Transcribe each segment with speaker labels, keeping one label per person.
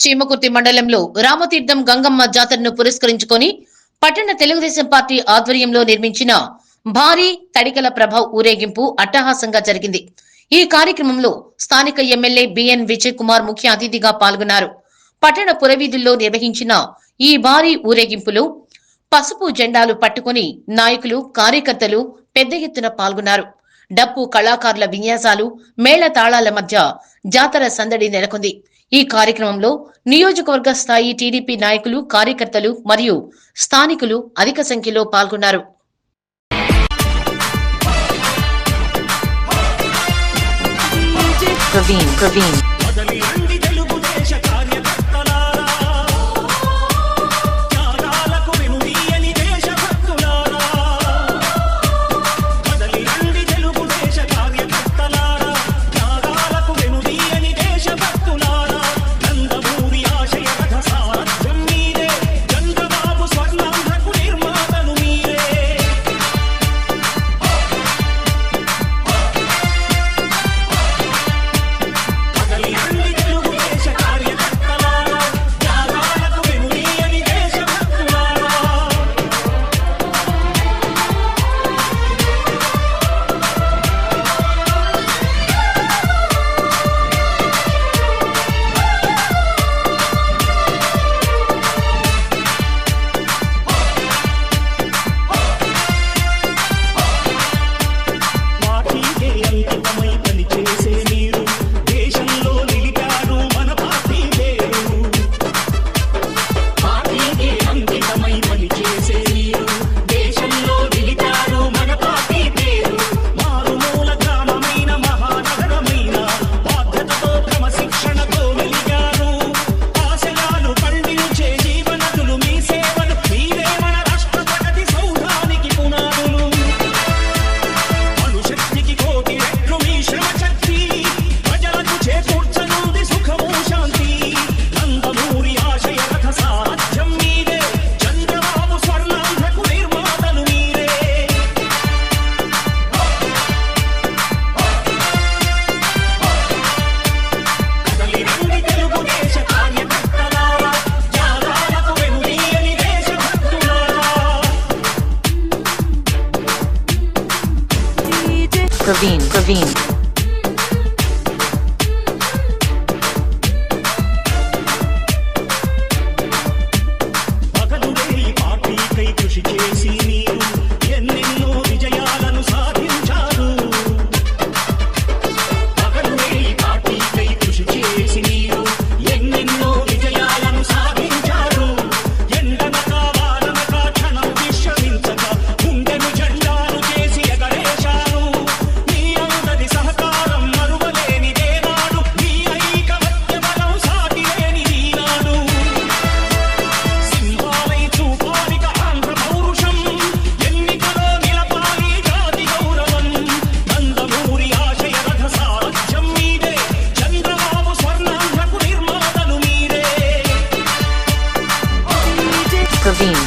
Speaker 1: చీమకుర్తి మండలంలో రామతీర్థం గంగమ్మ జాతరను పురస్కరించుకొని పట్టణ తెలుగుదేశం పార్టీ ఆధ్వర్యంలో నిర్మించిన భారీ తడికల ప్రభావ్ ఊరేగింపు అట్టహాసంగా జరిగింది. ఈ కార్యక్రమంలో స్థానిక ఎమ్మెల్యే బిఎన్ విజయ్ కుమార్ ముఖ్య అతిథిగా పాల్గొన్నారు. పట్టణ పురవీధుల్లో నిర్వహించిన ఈ భారీ ఊరేగింపులో పసుపు జెండాలు పట్టుకుని నాయకులు, కార్యకర్తలు పెద్ద ఎత్తున పాల్గొన్నారు. డప్పు కళాకారుల విన్యాసాలు, మేళ తాళాల మధ్య జాతర సందడి నెలకొంది. ఈ కార్యక్రమంలో నియోజకవర్గ స్థాయి టీడీపీ నాయకులు, కార్యకర్తలు మరియు స్థానికులు అధిక సంఖ్యలో పాల్గొన్నారు. ప్రవీణ్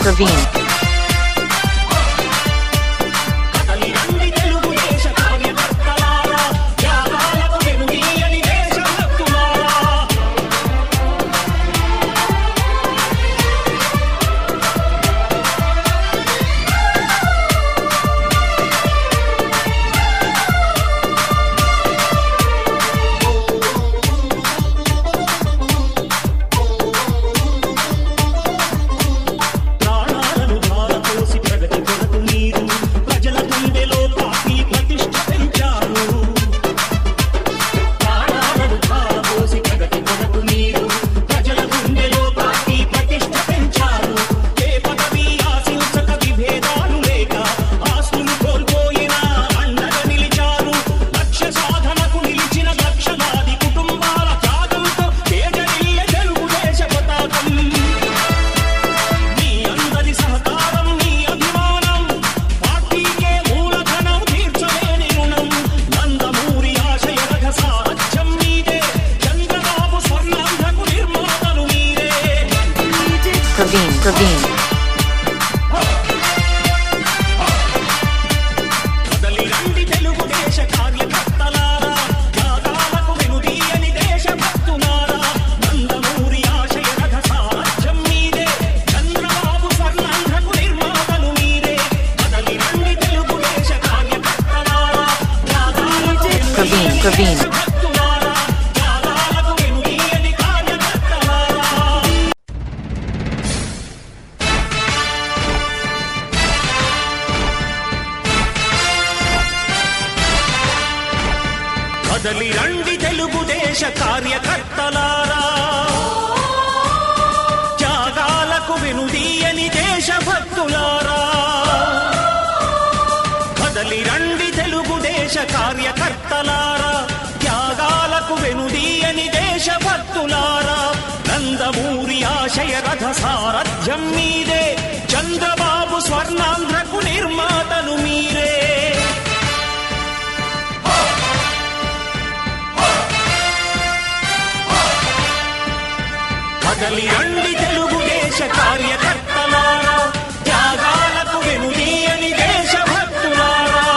Speaker 1: Praveen.
Speaker 2: Praveen.
Speaker 3: కదలి రండి తెలుగుదేశ కార్యకర్తలారా, త్యాగాలకు వెనుదీయని దేశభక్తులారా. కదలి రండి తెలుగుదేశ కార్యకర్తలారా, త్యాగాలకు వెనుదీయని దేశభక్తులారా. నందమూరి ఆశయ రథ సారథ్యం మీదే, చంద్రబాబు స్వర్ణాంధ్రకు నిర్మాతలు మీరే. కదలి రండి తెలుగుదేశ కార్యకర్తలారా, త్యాగాలకు వెనుదీయని దేశభక్తులారా.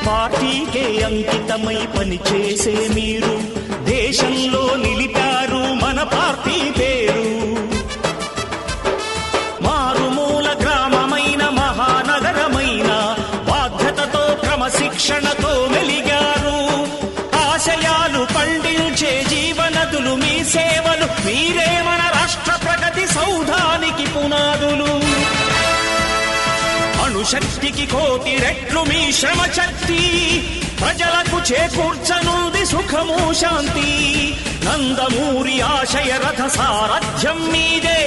Speaker 3: పార్టీకే అంకితమై పనిచేసే మీరు దేశంలో నిలిపారు మన పార్టీ పేరు. మారుమూల గ్రామమైన మహానగరమైన బాధ్యతతో క్రమశిక్షణతో మెలిగారు. ఆశయాలు పండించే జీవనదులు మీ సేవలు, మీరే మన రాష్ట్ర ప్రగతి సౌధానికి పునాదులు. అణుశక్తికి కోటి రెట్లు మీ శ్రమ శక్తి, ప్రజలకు చేకూర్చనుంది సుఖము శాంతి. నందమూరి ఆశయ రథ సారథ్యం మీదే,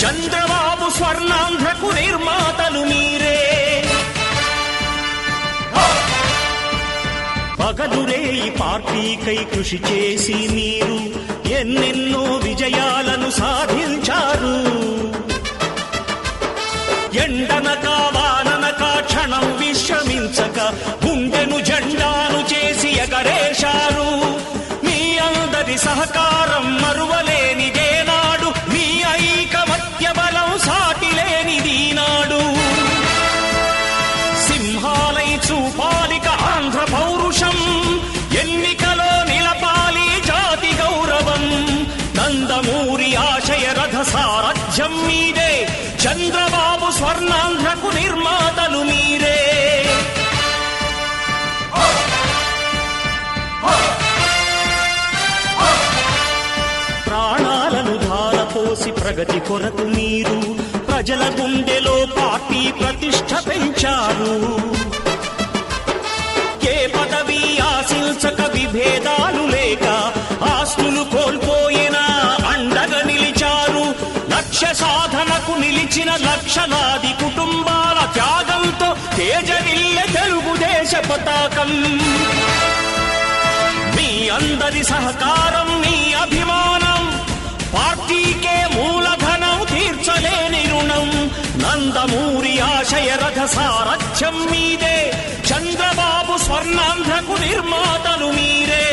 Speaker 3: చంద్రబాబు స్వర్ణాంధ్రకు నిర్మాతలు మీరే. పగలురే ఈ పార్టీకై కృషి చేసి మీరు ఎన్నెన్నో విజయాలను సాధించారు. ఎండనక వాననక క్షణం విశ్రమించక గుండెను జెండాను చేసి ఎగరేశారు. మీ అందరి సహకారం మరువలేనిదేనాడు, మీ ఐకమత్య బలం సాటిలేనిదీనాడు. సింహాలై చూపాలిక ఆంధ్ర పౌరుషం, ఎన్నికలో నిలపాలి జాతి గౌరవం. నందమూరి ఆశయ రథ సారథ్యం మీదే, చంద్రబాబు స్వర్ణాంధ్రకు నిర్మాతలు మీరే. ప్రాణాలను ధారపోసి ప్రగతి కొరకు మీరు ప్రజల గుండెలో పార్టీ ప్రతిష్ఠ పెంచారు. ఏ పదవి ఆశించక విభేదాలు లేక ఆస్తులు కోల్పోయినా అండగా నిలిచారు. లక్ష్య సాధనకు నిలిచిన లక్షలాది కుటుంబాల త్యాగంతో తేజరిల్లె తెలుగుదేశ పతాకం. మీ అందరి సహకారం, మీ అభిమానం పార్టీకే మూలధనం, తీర్చలేని రుణం. నందమూరి ఆశయ రథ సారథ్యం మీదే, చంద్రబాబు స్వర్ణాంధ్రకు నిర్మాతలు మీరే.